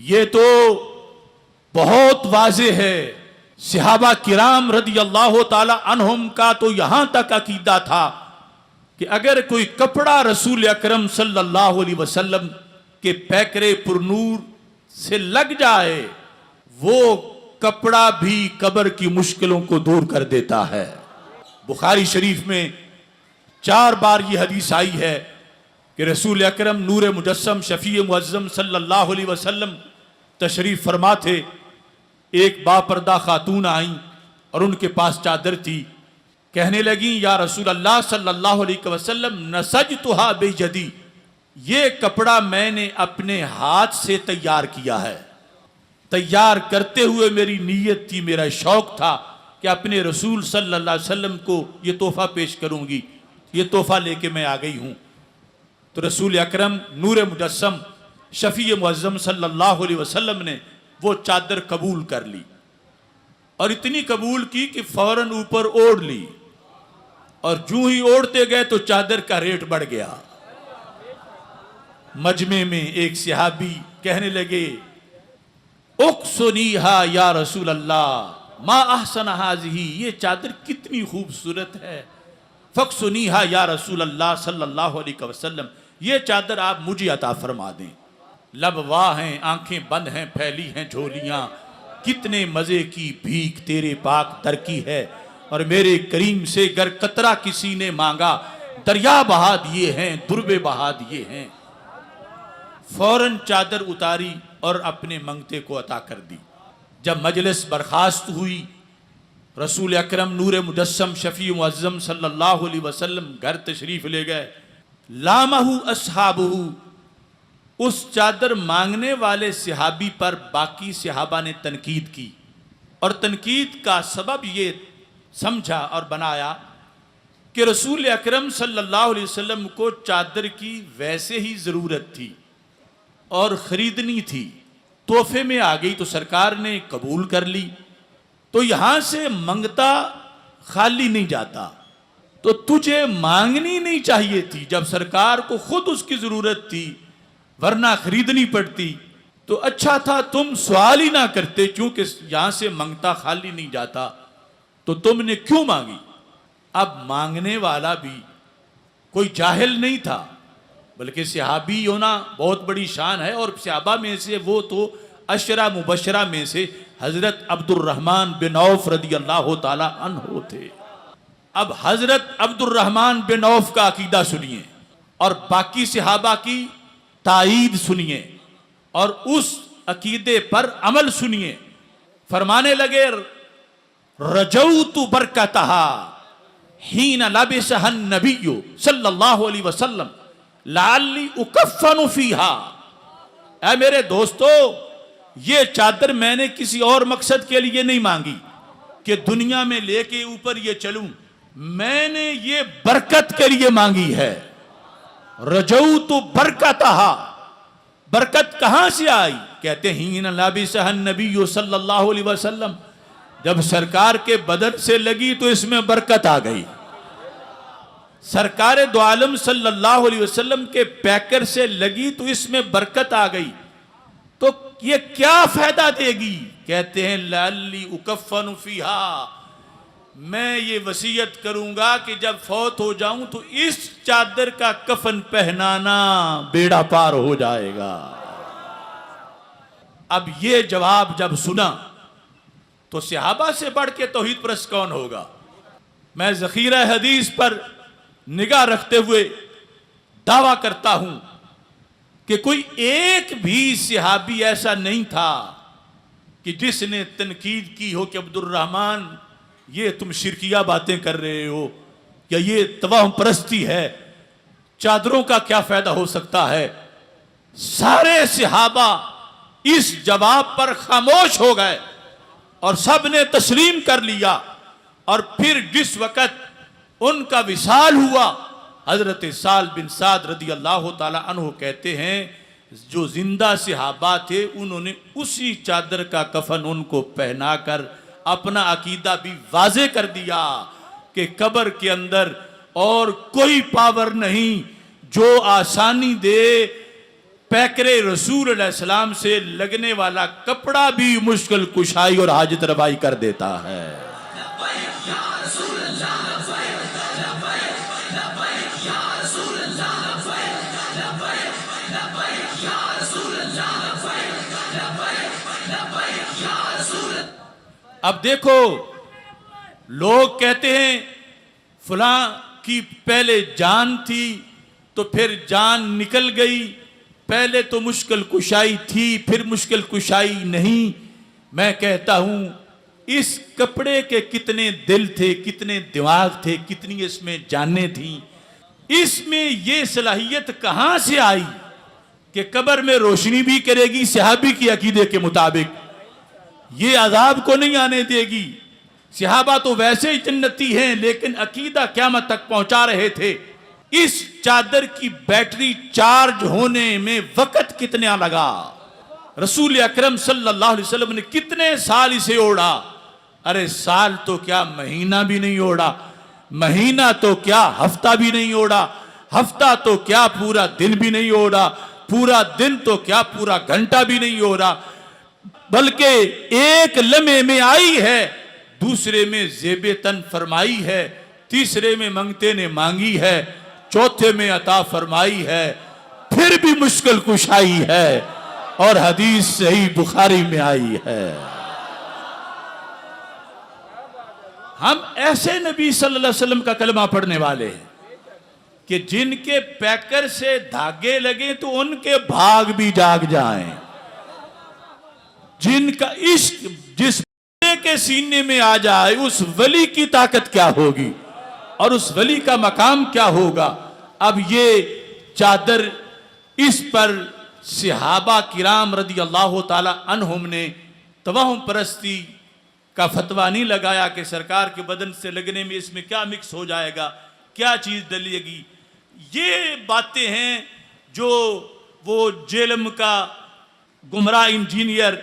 یہ تو بہت واضح ہے. صحابہ کرام رضی اللہ تعالی عنہم کا تو یہاں تک عقیدہ تھا کہ اگر کوئی کپڑا رسول اکرم صلی اللہ علیہ وسلم کے پیکرے پر نور سے لگ جائے وہ کپڑا بھی قبر کی مشکلوں کو دور کر دیتا ہے. بخاری شریف میں 4 بار یہ حدیث آئی ہے کہ رسول اکرم نور مجسم شفیع معظم صلی اللہ علیہ وسلم تشریف فرما تھے. ایک باپردہ خاتون آئیں اور ان کے پاس چادر تھی. کہنے لگیں یا رسول اللہ صلی اللہ علیہ وسلم نسجتھا بیدی، یہ کپڑا میں نے اپنے ہاتھ سے تیار کیا ہے. تیار کرتے ہوئے میری نیت تھی، میرا شوق تھا کہ اپنے رسول صلی اللہ علیہ وسلم کو یہ تحفہ پیش کروں گی. یہ تحفہ لے کے میں آ گئی ہوں. تو رسول اکرم نور مجسم شفیع معظم صلی اللہ علیہ وسلم نے وہ چادر قبول کر لی، اور اتنی قبول کی کہ فوراً اوپر اوڑھ لی، اور جو ہی اوڑھتے گئے تو چادر کا ریٹ بڑھ گیا. مجمع میں ایک صحابی کہنے لگے اقصنیہا یا رسول اللہ ما احسن ہذہ، یہ چادر کتنی خوبصورت ہے. فاقصنیہا یا رسول اللہ صلی اللہ علیہ وسلم، یہ چادر آپ مجھے عطا فرما دیں. لب واہ ہیں، آنکھیں بند ہیں، پھیلی ہیں جھولیاں، کتنے مزے کی بھیک تیرے پاک در کی ہے، اور میرے کریم سے گر قطرہ کسی نے مانگا دریا بہا دیے ہیں، دربے بہا دیے ہیں. فوراً چادر اتاری اور اپنے منگتے کو عطا کر دی. جب مجلس برخاست ہوئی رسول اکرم نور مجسم شفیع معظم صلی اللہ علیہ وسلم گھر تشریف لے گئے. لامہ اصحابہ، اس چادر مانگنے والے صحابی پر باقی صحابہ نے تنقید کی، اور تنقید کا سبب یہ سمجھا اور بنایا کہ رسول اکرم صلی اللہ علیہ وسلم کو چادر کی ویسے ہی ضرورت تھی اور خریدنی تھی، تحفے میں آ گئی تو سرکار نے قبول کر لی. تو یہاں سے منگتا خالی نہیں جاتا، تو تجھے مانگنی نہیں چاہیے تھی جب سرکار کو خود اس کی ضرورت تھی، ورنہ خریدنی پڑتی. تو اچھا تھا تم سوال ہی نہ کرتے، چونکہ یہاں سے منگتا خالی نہیں جاتا، تو تم نے کیوں مانگی. اب مانگنے والا بھی کوئی جاہل نہیں تھا، بلکہ صحابی ہونا بہت بڑی شان ہے، اور صحابہ میں سے وہ تو عشرہ مبشرہ میں سے حضرت عبد الرحمن بن عوف رضی اللہ تعالی عنہ تھے. اب حضرت عبد الرحمن بن عوف کا عقیدہ سنیے اور باقی صحابہ کی تائید سنیے اور اس عقیدے پر عمل سنیے. فرمانے لگے رجوت برکتہا حین لبسہا النبی صلی اللہ علیہ وسلم لعلی اکفن فیہا. اے میرے دوستو، یہ چادر میں نے کسی اور مقصد کے لیے نہیں مانگی کہ دنیا میں لے کے اوپر یہ چلوں، میں نے یہ برکت کے لیے مانگی ہے. رجوت برکتہا، برکت کہاں سے آئی؟ کہتے ہیں حین لبسہا النبی صلی اللہ علیہ وسلم، جب سرکار کے بدن سے لگی تو اس میں برکت آ گئی. سرکار دو عالم صلی اللہ علیہ وسلم کے پیکر سے لگی تو اس میں برکت آ گئی. تو یہ کیا فائدہ دے گی؟ کہتے ہیں لعلی اکفن فیہا، میں یہ وصیت کروں گا کہ جب فوت ہو جاؤں تو اس چادر کا کفن پہنانا بیڑا پار ہو جائے گا. اب یہ جواب جب سنا تو صحابہ سے بڑھ کے توحید پرست کون ہوگا؟ میں ذخیرہ حدیث پر نگاہ رکھتے ہوئے دعویٰ کرتا ہوں کہ کوئی ایک بھی صحابی ایسا نہیں تھا کہ جس نے تنقید کی ہو کہ عبد الرحمن یہ تم شرکیہ باتیں کر رہے ہو، یا یہ توہم پرستی ہے، چادروں کا کیا فائدہ ہو سکتا ہے. سارے صحابہ اس جواب پر خاموش ہو گئے اور سب نے تسلیم کر لیا. اور پھر جس وقت ان کا وصال ہوا، حضرت سہل بن سعد رضی اللہ تعالی عنہ کہتے ہیں جو زندہ صحابہ تھے انہوں نے اسی چادر کا کفن ان کو پہنا کر اپنا عقیدہ بھی واضح کر دیا کہ قبر کے اندر اور کوئی پاور نہیں جو آسانی دے پیکر رسول علیہ السلام سے لگنے والا کپڑا بھی مشکل کشائی اور حاجت روائی کر دیتا ہے۔ اب دیکھو، لوگ کہتے ہیں فلاں کی پہلے جان تھی تو پھر جان نکل گئی، پہلے تو مشکل کشائی تھی پھر مشکل کشائی نہیں۔ میں کہتا ہوں اس کپڑے کے کتنے دل تھے، کتنے دماغ تھے، کتنی اس میں جانیں تھیں، اس میں یہ صلاحیت کہاں سے آئی کہ قبر میں روشنی بھی کرے گی صحابی کی عقیدے کے مطابق، یہ عذاب کو نہیں آنے دے گی۔ صحابہ تو ویسے ہی جنتی ہیں لیکن عقیدہ قیامت تک پہنچا رہے تھے۔ اس چادر کی بیٹری چارج ہونے میں وقت کتنا لگا، رسول اکرم صلی اللہ علیہ وسلم نے کتنے سال اسے اوڑھا؟ ارے سال تو کیا مہینہ بھی نہیں اوڑھا، مہینہ تو کیا ہفتہ بھی نہیں اوڑھا، ہفتہ تو کیا پورا دن بھی نہیں اوڑھا، پورا دن تو کیا پورا گھنٹہ بھی نہیں اوڑھا، بلکہ ایک لمحے میں آئی ہے، دوسرے میں زیب تن فرمائی ہے، تیسرے میں منگتے نے مانگی ہے، چوتھے میں عطا فرمائی ہے، پھر بھی مشکل کشائی ہے، اور حدیث صحیح بخاری میں آئی ہے۔ ہم ایسے نبی صلی اللہ علیہ وسلم کا کلمہ پڑھنے والے ہیں کہ جن کے پیکر سے دھاگے لگیں تو ان کے بھاگ بھی جاگ جائیں، جن کا عشق جس بندے کے سینے میں آ جائے اس ولی کی طاقت کیا ہوگی اور اس ولی کا مقام کیا ہوگا۔ اب یہ چادر، اس پر صحابہ کرام رضی اللہ تعالی عنہم نے توہم پرستی کا فتویٰ نہیں لگایا کہ سرکار کے بدن سے لگنے میں اس میں کیا مکس ہو جائے گا، کیا چیز ڈلے گی۔ یہ باتیں ہیں جو وہ جیلم کا گمراہ انجینئر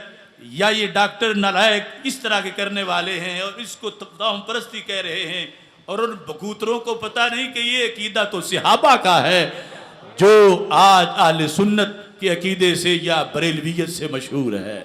یا یہ ڈاکٹر نالائق اس طرح کے کرنے والے ہیں اور اس کو توہم پرستی کہہ رہے ہیں، اور ان بکوتروں کو پتہ نہیں کہ یہ عقیدہ تو صحابہ کا ہے جو آج اہل سنت کے عقیدے سے یا بریلویت سے مشہور ہے۔